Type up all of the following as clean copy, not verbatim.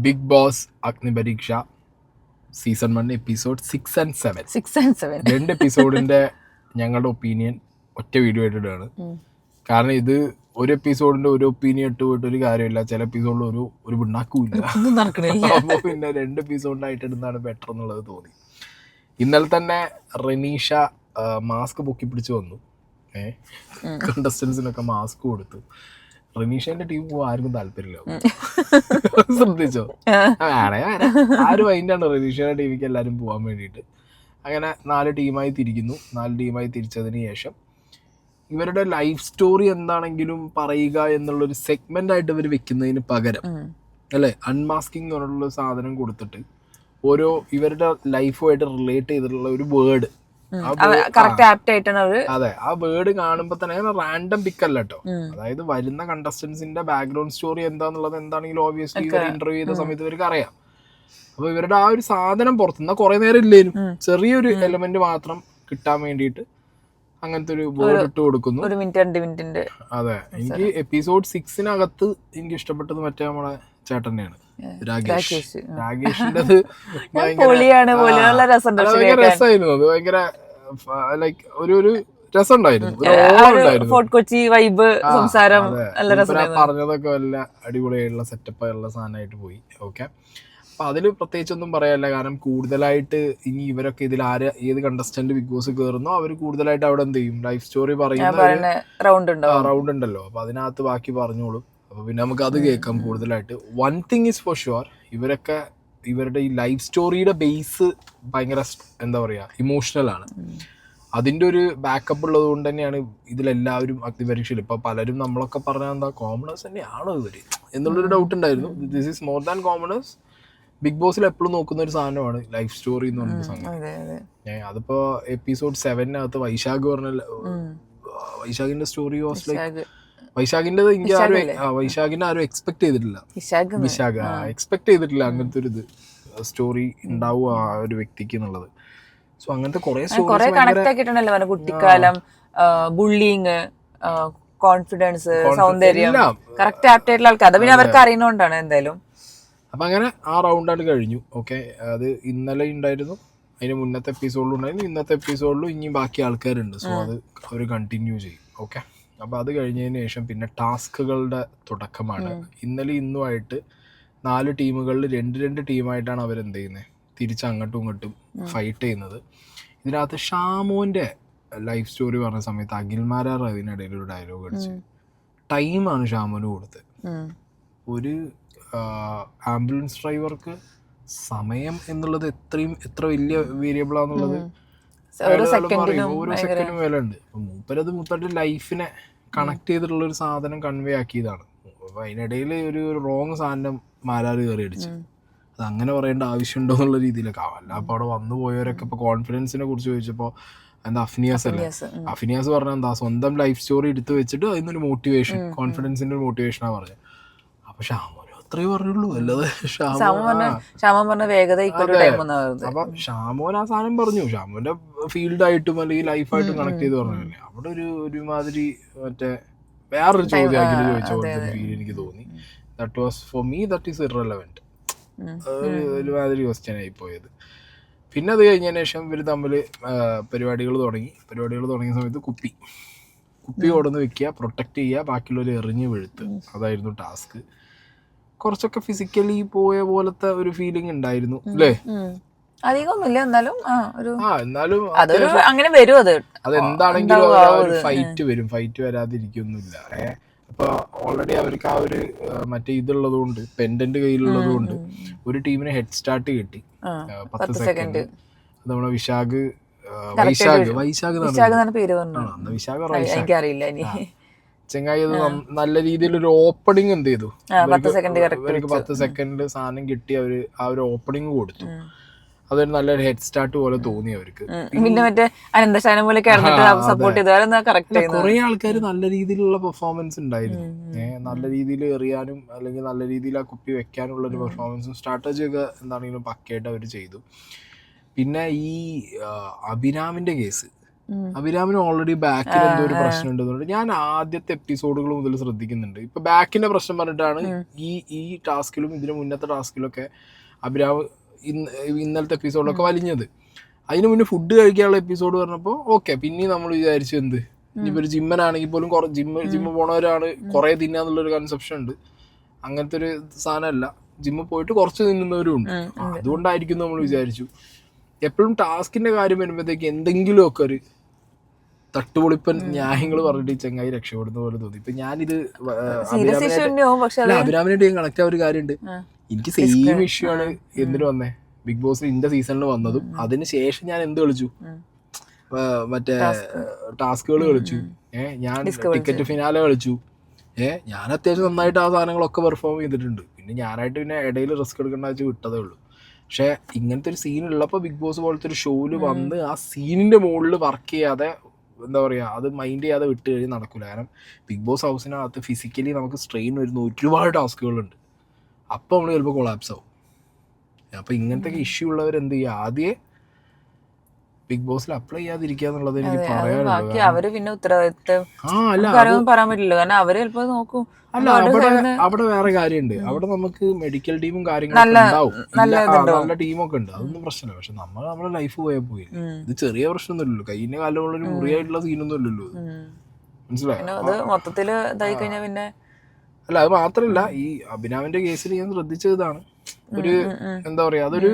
Big Boss Agnipariksha season 1 episode 6 and 7 രണ്ട് എപ്പിസോഡിന്റെ ഞങ്ങളുടെ opinion ഒറ്റ വീഡിയോ ആയിട്ടിട്ടാണ്. കാരണം ഇത് ഒരു എപ്പിസോഡിന്റെ ഒരു ഒപ്പീനിയൻ ഇട്ട് പോയിട്ട് ഒരു കാര്യമില്ല. ചില എപ്പിസോഡിൽ ഒരു പിണ്ണാക്കൂല്ല. അപ്പോൾ പിന്നെ രണ്ട് എപ്പിസോഡിനായിട്ട് ഇടുന്നതാണ് ബെറ്റർ എന്നുള്ളത് തോന്നി. ഇന്നലെ തന്നെ റെനീഷ മാസ്ക് പൊക്കി പിടിച്ച് വന്നു. കണ്ടസ്റ്റൻസിനൊക്കെ മാസ്ക് കൊടുത്തു. റെനീഷന്റെ ടീം പോകാൻ ആർക്കും താല്പര്യമില്ല. ശ്രദ്ധിച്ചോ? വേണേ ആ ഒരു മൈൻഡാണ് റെനീഷയുടെ ടീമിക്ക് എല്ലാവരും പോകാൻ വേണ്ടിയിട്ട്. അങ്ങനെ 4 ടീമായി തിരിക്കുന്നു. 4 ടീമായി തിരിച്ചതിന് ശേഷം ഇവരുടെ ലൈഫ് സ്റ്റോറി എന്താണെങ്കിലും പറയുക എന്നുള്ളൊരു സെഗ്മെന്റ് ആയിട്ട് ഇവർ വെക്കുന്നതിന് പകരം അല്ലെ അൺമാസ്കിംഗ് എന്നുള്ള സാധനം കൊടുത്തിട്ട് ഓരോ ഇവരുടെ ലൈഫുമായിട്ട് റിലേറ്റ് ചെയ്തിട്ടുള്ള ഒരു വേർഡ്, അതെ, ആ വേർഡ് കാണുമ്പോ തന്നെ റാൻഡം പിക്കല്ല കേട്ടോ. അതായത് വരുന്ന കണ്ടസ്റ്റൻസിന്റെ ബാക്ക്ഗ്രൗണ്ട് സ്റ്റോറി എന്താന്നുള്ളത് എന്താണെങ്കിലും ഓബിയസ്ലി ഇവർ ഇന്റർവ്യൂ ചെയ്ത സമയത്ത് ഇവർക്ക് അറിയാം. അപ്പൊ ഇവരുടെ ആ ഒരു സാധനം പുറത്തുനിന്ന് കുറെ നേരം ഇല്ലേനും ചെറിയൊരു എലമെന്റ് മാത്രം കിട്ടാൻ വേണ്ടിയിട്ട് അങ്ങനത്തെ ഒരു വേർഡ് ഇട്ട് കൊടുക്കുന്നു. അതെ, എനിക്ക് എപ്പിസോഡ് 6 എനിക്ക് ഇഷ്ടപ്പെട്ടത് മറ്റേ നമ്മളെ ചേട്ടനെയാണ്, രാകേഷിൻ്റെത് ഭയങ്കര രസമായിരുന്നു. അത് ഭയങ്കര ലൈക്ക് ഒരു രസമുണ്ടായിരുന്നു, പറഞ്ഞതൊക്കെ വല്ല അടിപൊളിയായിട്ടുള്ള സെറ്റപ്പ് ഉള്ള സാധനമായിട്ട് പോയി. ഓക്കെ, അപ്പൊ അതിൽ പ്രത്യേകിച്ചൊന്നും പറയാനില്ല. കാരണം കൂടുതലായിട്ട് ഇനി ഇവരൊക്കെ ഇതിൽ ഏത് കണ്ടസ്റ്റന്റ് ബിഗ് ബോസ് കയറുന്നോ അവർ കൂടുതലായിട്ട് അവിടെ എന്ത് ചെയ്യും, ലൈഫ് സ്റ്റോറി പറയുന്ന റൗണ്ട് ഉണ്ടല്ലോ. അപ്പൊ അതിനകത്ത് ബാക്കി പറഞ്ഞോളും. അപ്പൊ പിന്നെ നമുക്ക് അത് കേൾക്കാം കൂടുതലായിട്ട്. One thing is for sure, ഇവരൊക്കെ ഇവരുടെ ഈ ലൈഫ് സ്റ്റോറിയുടെ ബേസ് ഭയങ്കര എന്താ പറയാ ഇമോഷണൽ ആണ്. അതിന്റെ ഒരു ബാക്കപ്പ് ഉള്ളത് കൊണ്ട് തന്നെയാണ് ഇതിലെല്ലാവരും അഗ്നിപരീക്ഷയിൽ ഇപ്പൊ പലരും നമ്മളൊക്കെ പറഞ്ഞാൽ എന്താ കോമണേഴ്സ് തന്നെയാണോ ഇവര് എന്നുള്ളൊരു ഡൗട്ട് ഉണ്ടായിരുന്നു. This is more than commoners. Big ബോസിൽ എപ്പോഴും നോക്കുന്ന ഒരു സാധനമാണ് ലൈഫ് സ്റ്റോറി എന്ന് പറഞ്ഞ സംഗതി. അതിപ്പോ എപ്പിസോഡ് 7 വൈശാഖ് പറഞ്ഞ വൈശാഖിന്റെ സ്റ്റോറി വാസ് ലൈക്ക് വൈശാഖിന്റെ വൈശാഖിനെ ആരും എക്സ്പെക്ട് ചെയ്തിട്ടില്ല. വിശാഖ് എക്സ്പെക്ട് ചെയ്തിട്ടില്ല അങ്ങനത്തെ ഒരു ഇത് സ്റ്റോറി ഉണ്ടാവും ആ ഒരു വ്യക്തിക്ക് എന്നുള്ളത്. സോ അങ്ങനത്തെ കുറെ കണക്ട് ആക്കിയിട്ടുണ്ടല്ലോ, കുട്ടിക്കാലം, ബുള്ളിങ്, കോൺഫിഡൻസ്, സൗന്ദര്യം, കറക്റ്റ് ആപ്റ്റ് ആയിട്ടുള്ള ആൾക്കാർ. അത് പിന്നെ അവർക്ക് അറിയുന്നോണ്ടാണ് എന്തായാലും. അപ്പം അങ്ങനെ ആ റൗണ്ടാണ് കഴിഞ്ഞു. ഓക്കെ, അത് ഇന്നലെ ഉണ്ടായിരുന്നു, അതിന് മുന്നത്തെ എപ്പിസോഡിലും ഉണ്ടായിരുന്നു, ഇന്നത്തെ എപ്പിസോഡിലും ഇനി ബാക്കി ആൾക്കാരുണ്ട്. സോ അത് അവർ കണ്ടിന്യൂ ചെയ്യും. ഓക്കെ, അപ്പോൾ അത് കഴിഞ്ഞതിന് ശേഷം പിന്നെ ടാസ്കുകളുടെ തുടക്കമാണ്. ഇന്നലെ ഇന്നുമായിട്ട് 4 ടീമുകളിൽ 2 ടീമായിട്ടാണ് അവരെന്ത് ചെയ്യുന്നത്, തിരിച്ച് അങ്ങോട്ടും ഇങ്ങോട്ടും ഫൈറ്റ് ചെയ്യുന്നത്. ഇതിനകത്ത് ഷാമോന്റെ ലൈഫ് സ്റ്റോറി പറഞ്ഞ സമയത്ത് അഖിൽമാരാർ അതിനിടയിൽ ഒരു ഡയലോഗ് അടിച്ച് ടൈമാണ് ഷാമോന് കൊടുത്തത്. ഒരു ആംബുലൻസ് ഡ്രൈവർക്ക് സമയം എന്നുള്ളത് എത്ര വലിയ വേരിയബിൾ ആണെന്നുള്ളത് ഓരോ സെക്കൻഡിനും വില ഉണ്ട്. മൂപ്പരത് മൂപ്പരുടെ ലൈഫിനെ കണക്ട് ചെയ്തിട്ടുള്ള ഒരു സാധനം കൺവേ ആക്കിയതാണ്. അപ്പൊ അതിനിടയിൽ ഒരു റോങ് സാധനം മാരാറ് കയറി അടിച്ചു. അത് അങ്ങനെ പറയേണ്ട ആവശ്യമുണ്ടോ എന്നുള്ള രീതിയിലൊക്കെ ആവല്ല. അപ്പൊ അവിടെ വന്നു പോയവരൊക്കെ ഇപ്പൊ കോൺഫിഡൻസിനെ കുറിച്ച് ചോദിച്ചപ്പോ എന്താ അഫ്നിയാസ് അല്ലേ, അഫ്നിയാസ് പറഞ്ഞ എന്താ സ്വന്തം ലൈഫ് സ്റ്റോറി എടുത്തു വെച്ചിട്ട് അതിനൊരു മോട്ടിവേഷൻ, കോൺഫിഡൻസിന്റെ ഒരു മോട്ടിവേഷനാ പറഞ്ഞത്. അപ്പൊ ഷാമോന് അത്രേ പറഞ്ഞുള്ളൂ, അല്ലാതെ അപ്പൊ ഷാമോൻ ആ സാധനം പറഞ്ഞു, ഷാമോന്റെ ഫീൽഡായിട്ടും അല്ലെങ്കിൽ ലൈഫായിട്ടും കണക്ട് ചെയ്ത് പറഞ്ഞില്ലേ. അവിടെ ഒരുമാതിരി മറ്റേ വേറൊരു ചോദ്യം ചോദിച്ച പോലത്തെ ഫീൽ എനിക്ക് തോന്നി. That was for me that is irrelevant. ഒരുമാതിരി ക്വസ്റ്റ്യൻ ആയി പോയത്. പിന്നെ അത് കഴിഞ്ഞതിന് ശേഷം ഇവർ തമ്മിൽ പരിപാടികൾ തുടങ്ങിയ സമയത്ത് കുപ്പി കൊണ്ടുവന്ന് വെക്കുക, പ്രൊട്ടക്ട് ചെയ്യുക, ബാക്കിയുള്ളവർ എറിഞ്ഞ് വീഴ്ത്ത്, അതായിരുന്നു ടാസ്ക്. കുറച്ചൊക്കെ ഫിസിക്കലി പോയ പോലത്തെ ഒരു ഫീലിംഗ് ഉണ്ടായിരുന്നു അല്ലേ? അധികമൊന്നുമില്ല, എന്നാലും അങ്ങനെ വരും. അതെന്താണെങ്കിലും ഫൈറ്റ് വരാതിരിക്കൊന്നുമില്ല. അപ്പൊ ഓൾറെഡി അവർക്ക് ആ ഒരു മറ്റേ ഇതുള്ളത് കൊണ്ട്, പെൻഡന്റ് കയ്യിലുള്ളത് കൊണ്ട് ഒരു ടീമിന് ഹെഡ് സ്റ്റാർട്ട് കിട്ടി 10 സെക്കൻഡ്. നമ്മുടെ വൈശാഖ് ചെങ്ങായി നല്ല രീതിയിലൊരു ഓപ്പണിങ് എന്ത് ചെയ്തു, 10 സെക്കൻഡ് സാധനം കിട്ടി. അവര് ആ ഒരു ഓപ്പണിങ് കൊടുത്തു. അതൊരു നല്ലൊരു ഹെഡ് സ്റ്റാർട്ട് പോലെ തോന്നി അവർക്ക്. കുറെ ആൾക്കാർ നല്ല രീതിയിലുള്ള പെർഫോമൻസ് ഉണ്ടായിരുന്നു. നല്ല രീതിയിൽ എറിയാനും അല്ലെങ്കിൽ നല്ല രീതിയിൽ ആ കുപ്പി വെക്കാനുള്ള ഒരു പെർഫോമൻസും സ്ട്രാറ്റജി ഒക്കെ എന്താണെങ്കിലും പക്കയായിട്ട് അവർ ചെയ്തു. പിന്നെ ഈ അഭിരാമിന്റെ കേസ് അഭിരാമിന് ഓൾറെഡി ബാക്കിൽ എന്തോ ഒരു പ്രശ്നം ഉണ്ടെന്നുണ്ട്. ഞാൻ ആദ്യത്തെ എപ്പിസോഡുകൾ മുതൽ ശ്രദ്ധിക്കുന്നുണ്ട്. ഇപ്പൊ ബാക്കിന്റെ പ്രശ്നം പറഞ്ഞിട്ടാണ് ഈ ടാസ്കിലും ഇതിന് മുന്നത്തെ ടാസ്കിലൊക്കെ അഭിരാമ് ഇന്നലത്തെ എപ്പിസോഡിലൊക്കെ വലിഞ്ഞത്. അതിന് മുന്നേ ഫുഡ് കഴിക്കാനുള്ള എപ്പിസോഡ് പറഞ്ഞപ്പോൾ ഓക്കെ, പിന്നെ നമ്മൾ വിചാരിച്ചു എന്ത് ഇനിയിപ്പോ ഒരു ജിമ്മനാണെങ്കിൽ പോലും ജിമ്മ് പോണവരാണ് കുറെ തിന്നാന്നുള്ളൊരു കൺസെപ്ഷൻ ഉണ്ട്. അങ്ങനത്തെ ഒരു സാധനമല്ല, ജിമ്മിൽ പോയിട്ട് കുറച്ച് തിന്നുന്നവരും ഉണ്ട്. അതുകൊണ്ടായിരിക്കും നമ്മൾ വിചാരിച്ചു. എപ്പോഴും ടാസ്കിന്റെ കാര്യം വരുമ്പോഴത്തേക്ക് എന്തെങ്കിലുമൊക്കെ ഒരു തട്ടുപൊളിപ്പൻ ന്യായങ്ങൾ പറഞ്ഞിട്ട് ചെങ്ങായി രക്ഷപ്പെടുന്ന പോലെ തോന്നി. ഇപ്പൊ ഞാനിത് അഭിരാമിനായിട്ട് ഞാൻ കണക്ട് ആയ ഒരു കാര്യമുണ്ട്. എനിക്ക് സെയിം ഇഷ്യൂ ആണ് എന്തിനു വന്നേ, ബിഗ് ബോസ് ഇന്റെ സീസണിൽ വന്നതും അതിന് ശേഷം ഞാൻ എന്ത് കളിച്ചു, മറ്റേ ടാസ്കുകൾ കളിച്ചു, ഞാൻ ടിക്കറ്റ് ഫിനാലെ കളിച്ചു, ഞാൻ അത്യാവശ്യം നന്നായിട്ട് ആ സാധനങ്ങളൊക്കെ പെർഫോം ചെയ്തിട്ടുണ്ട്. പിന്നെ ഞാനായിട്ട് പിന്നെ ഇടയിൽ റിസ്ക് എടുക്കേണ്ട വെച്ച് വിട്ടതേ ഉള്ളൂ. പക്ഷെ ഇങ്ങനത്തെ ഒരു സീൻ ഉള്ളപ്പോൾ ബിഗ് ബോസ് പോലത്തെ ഒരു ഷോയില് വന്ന് ആ സീനിന്റെ മുകളിൽ വർക്ക് ചെയ്യാതെ എന്താ പറയുക, അത് മൈൻഡ് ചെയ്യാതെ വിട്ട് കഴിഞ്ഞ് നടക്കില്ല. കാരണം ബിഗ് ബോസ് ഹൗസിനകത്ത് ഫിസിക്കലി നമുക്ക് സ്ട്രെയിൻ വരുന്ന ഒരുപാട് ടാസ്കുകളുണ്ട്. അപ്പോൾ നമ്മൾ ചിലപ്പോൾ കൊളാപ്സ് ആവും. അപ്പോൾ ഇങ്ങനത്തെ ഇഷ്യൂ ഉള്ളവർ എന്ത് ചെയ്യുക, ആദ്യമേ ബിഗ് ബോസിൽ അപ്ലൈ ചെയ്യാതിരിക്കുക എന്നുള്ളത് എനിക്ക് പറയാനുള്ളത്. അവര് പിന്നെ ഉത്തരവാദിത്തം പറയാൻ പറ്റില്ല, കാരണം അവര് ചിലപ്പോ നോക്കും. അല്ല, അവിടെ വേറെ കാര്യമുണ്ട്. അവിടെ നമുക്ക് മെഡിക്കൽ ടീമും കാര്യങ്ങളൊക്കെ ഉണ്ടാവും, നല്ല ടീമൊക്കെ ഉണ്ട്, അതൊന്നും പ്രശ്നമില്ല. പക്ഷെ നമ്മുടെ ലൈഫ് പോയി ഇത് ചെറിയ പ്രശ്നമൊന്നുമില്ലല്ലോ. കയ്യിന്റെ കാലമുള്ളൊരു മുറിയായിട്ടുള്ള സീനൊന്നും ഇല്ലല്ലോ, മനസ്സിലായോ? മൊത്തത്തില് ഇതായി കഴിഞ്ഞാൽ പിന്നെ അല്ല, അത് മാത്രല്ല ഈ അഭിരാമിന്റെ കേസിൽ ഞാൻ ശ്രദ്ധിച്ചതാണ്, ഒരു എന്താ പറയാ, അതൊരു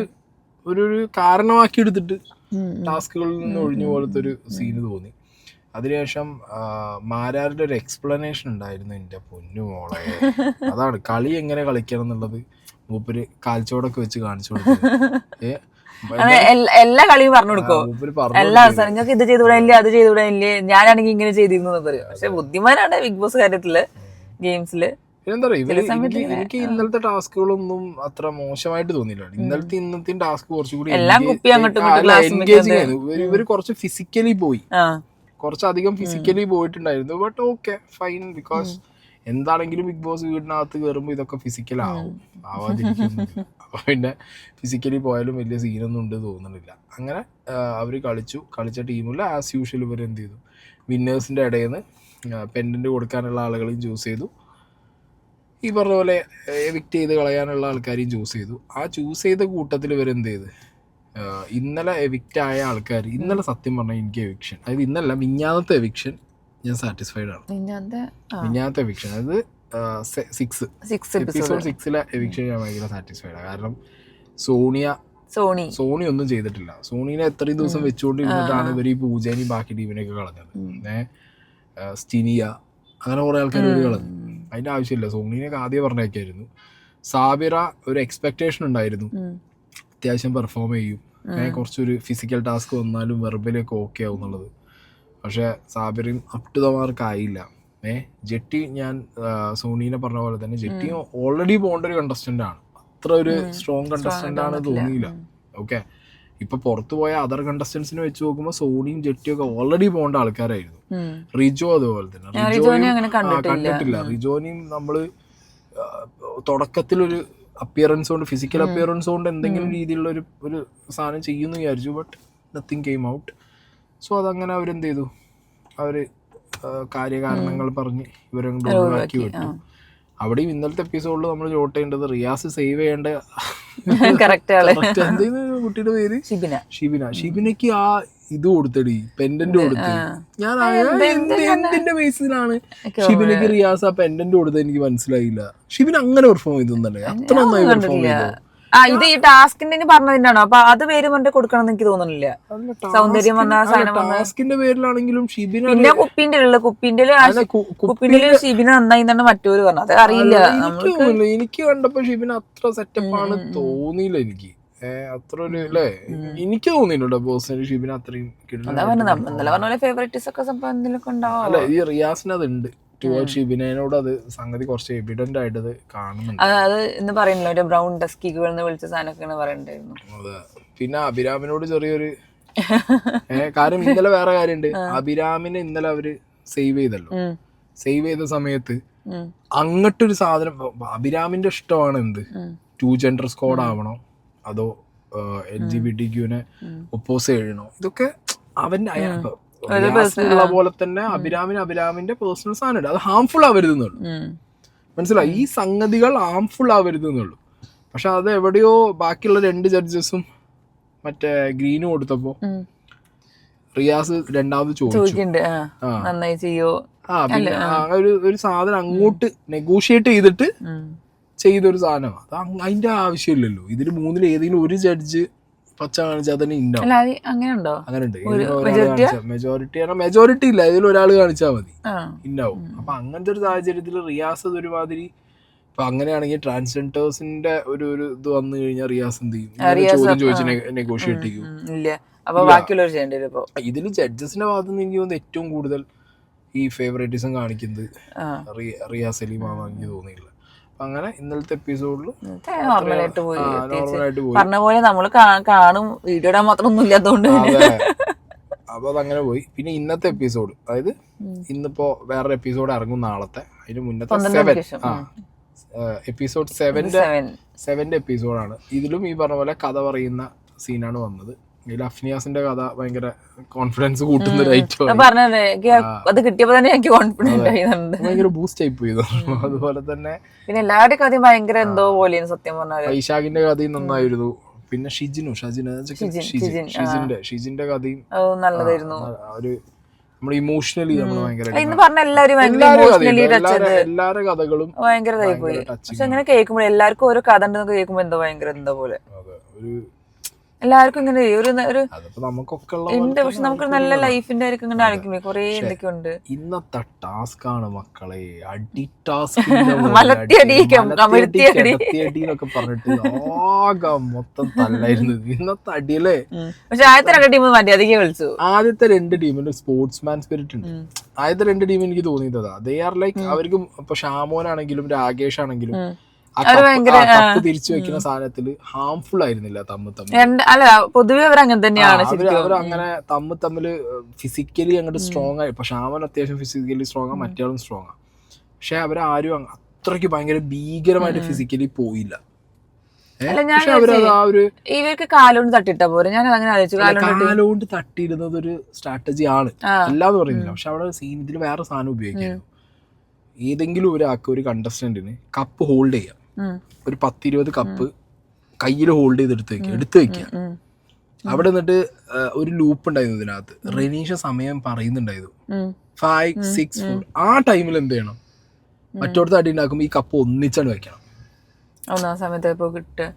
ഒരു കാരണമാക്കി എടുത്തിട്ട് ടാസ്കുകളിൽ നിന്ന് ഒഴിഞ്ഞു പോലത്തെ ഒരു സീന് തോന്നി. അതിനുശേഷം മാരാരുടെ ഒരു എക്സ്പ്ലനേഷൻ ഉണ്ടായിരുന്നു. എൻ്റെ പൊന്നു മോളെ, അതാണ് കളി എങ്ങനെ കളിക്കണം എന്നുള്ളത് മൂപ്പര് കാൽച്ചോടൊക്കെ വെച്ച് കാണിച്ചു കൊടുത്തു. എല്ലാ കളിയും പറഞ്ഞു കൊടുക്കോ, എല്ലാ അവസരം നിങ്ങൾക്ക് ഇത് ചെയ്തുവിടാനില്ലേ, അത് ചെയ്തുവിടാനില്ലേ, ഞാനാണെങ്കിൽ ഇങ്ങനെ ചെയ്തിരുന്നു പറയും. പക്ഷെ ബുദ്ധിമാനാണ് ബിഗ് ബോസ് കാര്യത്തില്, ഗെയിംസില്. എന്താ പറയാ, എനിക്ക് ഇന്നലത്തെ ടാസ്കുകളൊന്നും അത്ര മോശമായിട്ട് തോന്നിയില്ല. ഇന്നത്തെയും ടാസ്ക് കുറച്ചുകൂടി എൻഗേജിങ് ആയിരുന്നു. ഇവര് കുറച്ച് ഫിസിക്കലി പോയി, കുറച്ചധികം ഫിസിക്കലി പോയിട്ടുണ്ടായിരുന്നു. ബട്ട് ഓക്കെ, ഫൈൻ, ബിക്കോസ് എന്താണെങ്കിലും ബിഗ് ബോസ് വീടിനകത്ത് കയറുമ്പോൾ ഇതൊക്കെ ഫിസിക്കലാവും, ആവാതിരിക്കുന്നില്ല. അപ്പൊ പിന്നെ ഫിസിക്കലി പോയാലും വലിയ സീനൊന്നും ഉണ്ട് തോന്നുന്നില്ല. അങ്ങനെ അവര് കളിച്ച ടീമിൽ ആസ് യൂഷ്വൽ ഇവർ എന്ത് ചെയ്തു, വിന്നേഴ്സിന്റെ ഇടയിൽ നിന്ന് പെൻഡന്റ് കൊടുക്കാനുള്ള ആളുകളെയും ചൂസ് ചെയ്തു, ഈ പറഞ്ഞ പോലെ എവിക്റ്റ് ചെയ്ത് കളയാനുള്ള ആൾക്കാരെയും ചൂസ് ചെയ്തു. ആ ചൂസ് ചെയ്ത കൂട്ടത്തിൽ ഇവരെന്ത് ചെയ്ത്, ഇന്നലെ എവിക്റ്റ് ആയ ആൾക്കാർ, ഇന്നലെ സത്യം പറഞ്ഞാൽ എനിക്ക് എവിക്ഷൻ, അതായത് ഇന്നല്ല മിഞ്ഞാന്നത്തെ എവിക്ഷൻ ഞാൻ സാറ്റിസ്ഫൈഡ് ആണ്. മിഞ്ഞാന്നത്തെ എവിക്ഷൻ, അതായത് എപ്പിസോഡ് 6 എവിക്ഷൻ ഞാൻ ഭയങ്കര സാറ്റിസ്ഫൈഡ് ആണ്. കാരണം സോണി ഒന്നും ചെയ്തിട്ടില്ല. സോണീനെ എത്രയും ദിവസം വെച്ചുകൊണ്ടിരുന്നിട്ടാണ് ഇവർ ഈ പൂജേനെയും ബാക്കി ടീമിനെയൊക്കെ കളഞ്ഞത്. സ്റ്റിനിയ, അങ്ങനെ കുറെ ആൾക്കാർ ഇവർ കളഞ്ഞു. അതിന്റെ ആവശ്യമില്ല. സോണീനൊക്കെ ആദ്യം പറഞ്ഞേക്കായിരുന്നു. സാബിറ ഒരു എക്സ്പെക്ടേഷൻ ഉണ്ടായിരുന്നു, അത്യാവശ്യം പെർഫോം ചെയ്യും, കുറച്ചൊരു ഫിസിക്കൽ ടാസ്ക് വന്നാലും വെർബലൊക്കെ ഓക്കെ ആവും എന്നുള്ളത്. പക്ഷെ സാബിറയും അപ് ടു ദ മാർക്ക് ആയില്ല. ജെട്ടി, ഞാൻ സോണീനെ പറഞ്ഞ പോലെ തന്നെ ജെട്ടി ഓൾറെഡി പോകേണ്ട ഒരു കണ്ടസ്റ്റന്റ് ആണ്, അത്ര ഒരു സ്ട്രോങ് കണ്ടസ്റ്റന്റ് ആണ് തോന്നിയില്ല. ഓക്കെ, ഇപ്പൊ പുറത്തു പോയ അതർ കണ്ടസ്റ്റൻസിനെ വെച്ച് നോക്കുമ്പോൾ സോണിയും ജെട്ടിയും ഒക്കെ ഓൾറെഡി പോകേണ്ട ആൾക്കാരായിരുന്നു. റിജോ അതുപോലെ തന്നെ, കണ്ടിട്ടില്ല. റിജോനെയും നമ്മള് തുടക്കത്തിലൊരു അപ്പിയറൻസ് കൊണ്ട്, ഫിസിക്കൽ അപ്പിയറൻസ് കൊണ്ട് എന്തെങ്കിലും രീതിയിലുള്ള ഒരു സാധനം ചെയ്യുമെന്ന് വിചാരിച്ചു. But nothing came out. So അതങ്ങനെ അവരെന്ത് ചെയ്തു, അവര് കാര്യകാരണങ്ങൾ പറഞ്ഞ് ഇവരെ ഒഴിവാക്കി വിട്ടു. അവിടെയും ഇന്നലത്തെ എപ്പിസോഡിൽ നമ്മൾ നോട്ട് ചെയ്യേണ്ടത്, റിയാസ് സേവ് ചെയ്യേണ്ട കുട്ടിയുടെ പേര് ഷിബിനയ്ക്ക് ആ ഇത് കൊടുത്തടി, പെൻഡന്റ് കൊടുത്ത്. ഞാൻ എന്തിന്റെ ബേസിലാണ് ഷിബിനയ്ക്ക് റിയാസ് ആ പെൻഡന്റ് കൊടുത്തത് എനിക്ക് മനസ്സിലായില്ല. ഷിബിൻ അങ്ങനെ പെർഫോം ചെയ്തല്ലേ, അത്ര നന്നായി പെർഫോം ചെയ്തോ? ഇത് ഈ ടാസ്കിന്റെ പറഞ്ഞതിനാണോ? അപ്പൊ അത് പേര് മറ്റേ കൊടുക്കണം എന്ന് എനിക്ക് തോന്നുന്നില്ല. സൗന്ദര്യം വന്ന ടാസ്കിന്റെ പേരിലാണെങ്കിലും ഷിബിന, പിന്നെ കുപ്പിന്റെ ഷിബിന നന്നായി എന്നാണ് മറ്റൊരു പറഞ്ഞത്. അത് അറിയില്ല, എനിക്ക് കണ്ടപ്പോ ഷിബിന അത്ര സെറ്റപ്പാണ് തോന്നിയില്ല. എനിക്ക് അത്ര ഒരു അല്ലേ, എനിക്ക് തോന്നിയിട്ടുണ്ട് പേഴ്സണലി ഷിബിന അത്രയും. അല്ല, ഈ റിയാസിന് അതുണ്ട്, ഷിബിനോട് അത് സംഗതി കുറച്ച് എവിഡന്റ് ആയിട്ട് കാണുന്നുണ്ട്. അത് എന്ന് പറയുന്നില്ല, ബ്രൗൺ ഡസ്കികൾ വിളിച്ച സാധനമൊക്കെ പറയണ്ടായിരുന്നു. അതെ. പിന്നെ അഭിരാമിനോട് ചെറിയൊരു കാര്യം, ഇന്നലെ വേറെ കാര്യമുണ്ട്. അഭിരാമിനെ ഇന്നലെ അവര് സേവ് ചെയ്തല്ലോ. സേവ് ചെയ്ത സമയത്ത് അങ്ങോട്ടൊരു സാധനം, അഭിരാമിന്റെ ഇഷ്ടമാണ് എന്ത്, 2 ജെൻഡർ സ്ക്വാഡ് ആവണോ അതോ LGBTQ ഒപ്പോസ് ചെയ്യണോ, ഇതൊക്കെ അവന്റെ റിയാസിനുള്ള പോലെ തന്നെ അഭിരാമിന്റെ പേഴ്സണൽ സാധനം അത് ഹാംഫുൾ ആവരുതെന്നുള്ളൂ. മനസ്സിലായി? ഈ സംഗതികൾ ഹാംഫുൾ ആവരുതെന്നുള്ളൂ. പക്ഷെ അത് എവിടെയോ ബാക്കിയുള്ള 2 ജഡ്ജസും മറ്റേ ഗ്രീനും കൊടുത്തപ്പോ റിയാസ് രണ്ടാമത് ചോദിച്ചു പിന്നെ ഒരു സാധനം അങ്ങോട്ട് നെഗോഷിയേറ്റ് ചെയ്തിട്ട് ചെയ്തൊരു സാധനം. അത് അതിന്റെ ആവശ്യമില്ലല്ലോ. ഇതില് 3-ൽ ഏതെങ്കിലും ഒരു ജഡ്ജ് പച്ച കാണിച്ചാൽ തന്നെ അങ്ങനെയുണ്ട്. മെജോറിറ്റി ഇല്ല, ഇതിൽ ഒരാൾ കാണിച്ചാൽ മതി ഇന്നാവും. അപ്പൊ അങ്ങനത്തെ ഒരു സാഹചര്യത്തിൽ റിയാസ് അത് ഒരുമാതിരി ഇപ്പൊ അങ്ങനെയാണെങ്കിൽ ട്രാൻസ്ജെൻഡേഴ്സിന്റെ ഒരു ഇത് വന്നു കഴിഞ്ഞാൽ റിയാസ് എന്ത് ചെയ്യും? ചോദ്യം ചോദിച്ച് നെഗോഷിയേറ്റ് ചെയ്യും. ഇതില് ജഡ്ജസിന്റെ ഭാഗത്ത് നിന്ന് എനിക്ക് തോന്നുന്നത് ഏറ്റവും കൂടുതൽ ഈ ഫേവറേറ്റിസം കാണിക്കുന്നത് റിയാസ് അലിമാണെന്ന് എനിക്ക് തോന്നിയില്ല. അങ്ങനെ ഇന്നലത്തെ എപ്പിസോഡിൽ നോർമലായിട്ട് പോയി. പറഞ്ഞ പോലെ നമ്മള് കാണും, വീഡിയോ ഇടാൻ മാത്രം ഒന്നും ഇല്ലാത്തതുകൊണ്ട് അപ്പൊ അതങ്ങനെ പോയി. പിന്നെ ഇന്നത്തെ എപ്പിസോഡ്, അതായത് ഇന്നിപ്പോ വേറൊരു എപ്പിസോഡ് ഇറങ്ങും നാളത്തെ. അതിന് മുന്നത്തെ എപ്പിസോഡ് 7ന്റെ എപ്പിസോഡാണ്. ഇതിലും ഈ പറഞ്ഞ പോലെ കഥ പറയുന്ന സീനാണ് വന്നത്. ഇതിൽ അഫ്നിയാസിന്റെ കഥ ഭയങ്കര കോൺഫിഡൻസ് കൂട്ടുന്ന ഭയങ്കര ബൂസ്റ്റ് ആയി പോയി. അതുപോലെ തന്നെ പിന്നെ എല്ലാവരുടെ കഥയും ഭയങ്കര എന്തോ പോലെ സത്യം പറഞ്ഞാൽ. ഐഷാഖിന്റെ കഥയും നന്നായിരുന്നു. പിന്നെ ഷിജിന്റെ കഥയും നല്ലതായിരുന്നു. ഒരു നമ്മൾ ഇമോഷണലി നമ്മൾ ഭയങ്കര എല്ലാവരുടെ കഥകളും ഭയങ്കര ഇതായി പോയി. പക്ഷെ അങ്ങനെ കേൾക്കുമ്പോൾ എല്ലാവർക്കും ഓരോ കഥ ഉണ്ടെന്ന് കേൾക്കുമ്പോ എന്തോ ഭയങ്കര എന്താ പോലെ എല്ലാവർക്കും ഇങ്ങനെ ഉണ്ട്. പക്ഷെ നമുക്ക് നല്ല ലൈഫിന്റെ ആയിരിക്കും ഇങ്ങനെ ആയിരിക്കും കൊറേ എന്തൊക്കെയുണ്ട്. ഇന്നത്തെ ടാസ്ക് ആണ് മക്കളെ, അടി ടാസ്ക് എന്നൊക്കെ പറഞ്ഞിട്ട് ആകെ മൊത്തം തല്ലായിരുന്നു ഇന്നത്തെ അടിയല്ലേ. പക്ഷെ ആദ്യത്തെ 2 ടീം മര്യാദയ്ക്ക് കളിച്ചു. ആദ്യത്തെ 2 ടീമിന്റെ സ്പോർട്സ്മാൻ സ്പിരിറ്റ് ഉണ്ട്. ആദ്യത്തെ 2 ടീം എനിക്ക് തോന്നിയതാ ദേ ആർ ലൈക്ക് അവർക്ക് ഇപ്പൊ ഷാമോനാണെങ്കിലും രാകേഷ് ആണെങ്കിലും തിരിച്ചു വെക്കുന്ന സാധനത്തില് ഹാംഫുൾ ആയിരുന്നില്ല അല്ല പൊതുവെ അവരങ്ങനെ തന്നെയാണ്. അവരങ്ങനെ തമ്മില് ഫിസിക്കലി അങ്ങോട്ട് സ്ട്രോങ് ആയി. പക്ഷെ ഷാമൻ അത്യാവശ്യം ഫിസിക്കലി സ്ട്രോങ് ആ, മറ്റേ ആളും സ്ട്രോങ് ആ. പക്ഷെ അവരാരും അത്രയ്ക്ക് ഭയങ്കര ഭീകരമായിട്ട് ഫിസിക്കലി പോയില്ല. ഇവർക്ക് കാലോണ്ട് തട്ടിട്ട പോരെ. ഞാൻ അങ്ങനെ ആലോചിച്ചു, കാലോണ്ട് തട്ടിയിടുന്നത് ഒരു സ്ട്രാറ്റജി ആണ്, അല്ലാന്ന് പറയുന്നില്ല. പക്ഷെ അവിടെ സീൻ ഇതിൽ വേറെ സാധനം ഉപയോഗിക്കുന്നു. ഏതെങ്കിലും ഒരാൾക്ക് ഒരു കണ്ടസ്റ്റന്റിന് കപ്പ് ഹോൾഡ് ചെയ്യാം, ഒരു 10-20 കപ്പ് കയ്യിൽ ഹോൾഡ് ചെയ്ത് എടുത്ത് വെക്കുക. അവിടെ നിന്നിട്ട് ഒരു ലൂപ്പ് ഉണ്ടായിരുന്നു ഇതിനകത്ത്. റെനീഷ സമയം പറയുന്നുണ്ടായിരുന്നു 5, 6, 4. ആ ടൈമിൽ എന്ത് ചെയ്യണം? മറ്റോടത്ത് അടി ഉണ്ടാക്കുമ്പോൾ ഈ കപ്പ് ഒന്നിച്ചാണ് വെക്കണം.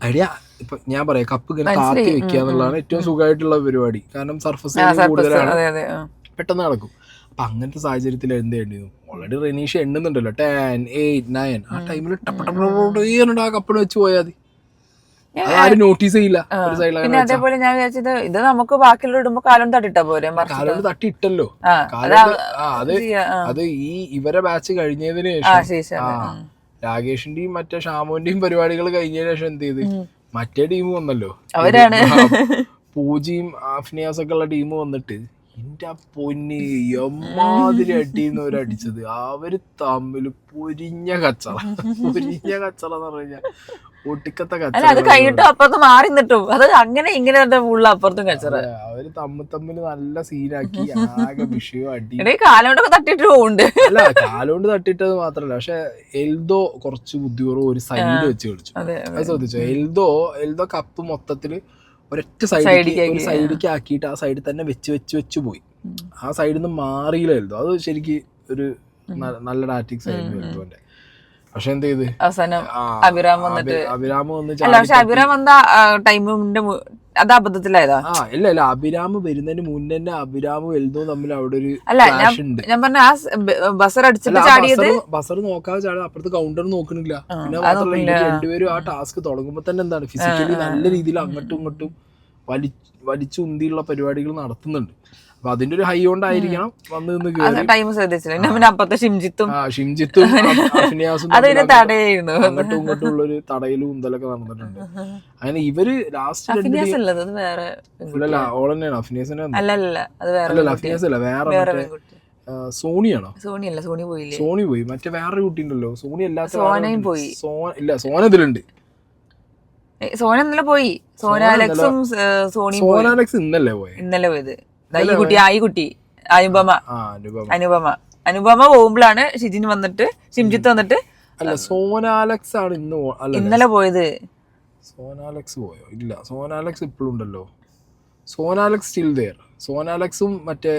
ഐഡിയ ഇപ്പൊ ഞാൻ പറയാം, കപ്പ് ഇങ്ങനെ താത്തി വെക്കുക എന്നുള്ളതാണ് ഏറ്റവും സുഖമായിട്ടുള്ള പരിപാടി. കാരണം സർഫസ് കൂടുതലാണ്, പെട്ടെന്ന് നടക്കും. അപ്പൊ അങ്ങനത്തെ സാഹചര്യത്തിൽ എന്ത് ചെയ്യേണ്ടി വന്നു? ഓൾറെഡി റെനീഷ എണ്ണുന്നുണ്ടല്ലോ 10, 8, 9. ആ ടൈമിൽ ആ കപ്പിന് വെച്ച് പോയാൽ മതി, ആരും നോട്ടീസ് ചെയ്യില്ല. പിന്നെ അതേപോലെ ഞാൻ വിചാരിച്ചത് ഇത് നമുക്ക് ബാക്കിയുള്ള ഇടുമ്പോ കാലം തട്ടിട്ടാ പോരെ. കാലോണ്ട് തട്ടിയിട്ടല്ലോ. അത് ഈ ഇവരെ ബാച്ച് കഴിഞ്ഞതിന് ശേഷം രാകേഷിന്റെയും മറ്റേ ഷാമോന്റെയും പരിപാടികൾ കഴിഞ്ഞതിന് ശേഷം എന്ത് ചെയ്ത് മറ്റേ ടീം വന്നല്ലോ, അവരാണ് പൂജിയും അഫ്നിയാസൊക്കെ ഉള്ള ടീം വന്നിട്ട് എന്റെ പൊന്നി എമ്മാതിരി അടിച്ചത്. അവര് തമ്മില് പൊരിഞ്ഞ കച്ചറ എന്ന് പറഞ്ഞാൽ ഒട്ടിക്കത്തെ കച്ചറ. അത് കഴിഞ്ഞിട്ട് അപ്പുറത്ത് മാറി നിട്ടും അത് അങ്ങനെ ഇങ്ങനെ അപ്പുറത്തും കച്ചറ. അവര് തമ്മിൽ നല്ല സീനാക്കി ആകെ വിഷയം അടി. കാലോണ്ടൊക്കെ തട്ടിട്ട് പോകുന്നുണ്ട്. അല്ല, കാലോണ്ട് തട്ടിട്ടത് മാത്രല്ല, പക്ഷെ എൽദോ കുറച്ച് ബുദ്ധിപൂർവ്വം ഒരു സൈഡ് വെച്ച് കളിച്ചു. അത് ശ്രദ്ധിച്ചോ? എൽദോ കപ്പ് മൊത്തത്തില് ഒരൊറ്റ സൈഡിലേക്ക് ആക്കിയിട്ട് ആ സൈഡിൽ തന്നെ വെച്ച് പോയി. ആ സൈഡിൽ നിന്ന് മാറിയില്ലായിരുന്നു. അത് ശരിക്ക് ഒരു നല്ല ടാറ്റിക്സ് ആയിരുന്നു എൽദോന്റെ. പക്ഷെ എന്ത് ചെയ്ത് അഭിരാം വന്ന ടൈമിന്റെ അത് അബദ്ധത്തിലായതാ. ഇല്ല അഭിരാം വരുന്നതിന് മുന്നേ തന്നെ അഭിരാമും എൽദോയും തമ്മിൽ അവിടെ ഒരു ഞാൻ പറഞ്ഞ ആ ബസർ അടിച്ചിട്ട് ചാടിയത്, ബസർ നോക്കാതെ ചാടിയത്. അപ്പുറത്ത് കൗണ്ടർ നോക്കണില്ല. പിന്നെ മാത്രമല്ല രണ്ടുപേരും ആ ടാസ്ക് തുടങ്ങുമ്പോ തന്നെ എന്താണ് ഫിസിക്കലി നല്ല രീതിയിൽ അങ്ങോട്ടും ഇങ്ങോട്ടും വലിച്ചുന്തിയുള്ള പരിപാടികൾ നടത്തുന്നുണ്ട്. അപ്പൊ അതിന്റെ ഒരു ഹൈ കൊണ്ടായിരിക്കണം വന്ന് നിന്ന് ടൈം ശ്രദ്ധിച്ചില്ല. അപ്പുറത്തെ ഷിംജിത്തും അങ്ങോട്ടും ഇങ്ങോട്ടും ഉള്ള ഒരു തടയിലും ഉന്തലൊക്കെ നടന്നിട്ടുണ്ട്. അങ്ങനെ ഇവര് ലാസ്റ്റ് ഓൾ തന്നെയാണ് അഫ്നിയാസിന്റെ. അഫ്നിയാസ് അല്ല, വേറെ സോണിയാണോ? സോണി പോയി. മറ്റേ വേറൊരു കുട്ടി ഉണ്ടല്ലോ, സോണി അല്ലാത്ത ഇല്ല, സോന ഇതിലുണ്ട്. സോന ഇന്നലെ പോയി. സോന അലക്സും സോന അലക്സ് ഇന്നലെ പോയത്. ഈ കുട്ടി അനുപമ അനുപമ. അനുപമ അനുപമ പോകുമ്പോഴാണ് ഷിജിൻ വന്നിട്ട് ഷിംജിത്ത് വന്നിട്ട് അല്ല സോനാലക്സ് ആണ് ഇന്ന് ഇന്നലെ പോയത്. സോനാലക്സ് പോയോ? ഇല്ല, സോനാലക്സ് ഇപ്പോഴും ഉണ്ടല്ലോ. സോനാലക്സ് സ്റ്റിൽ ദെയർ. സോനാലക്സും മറ്റേ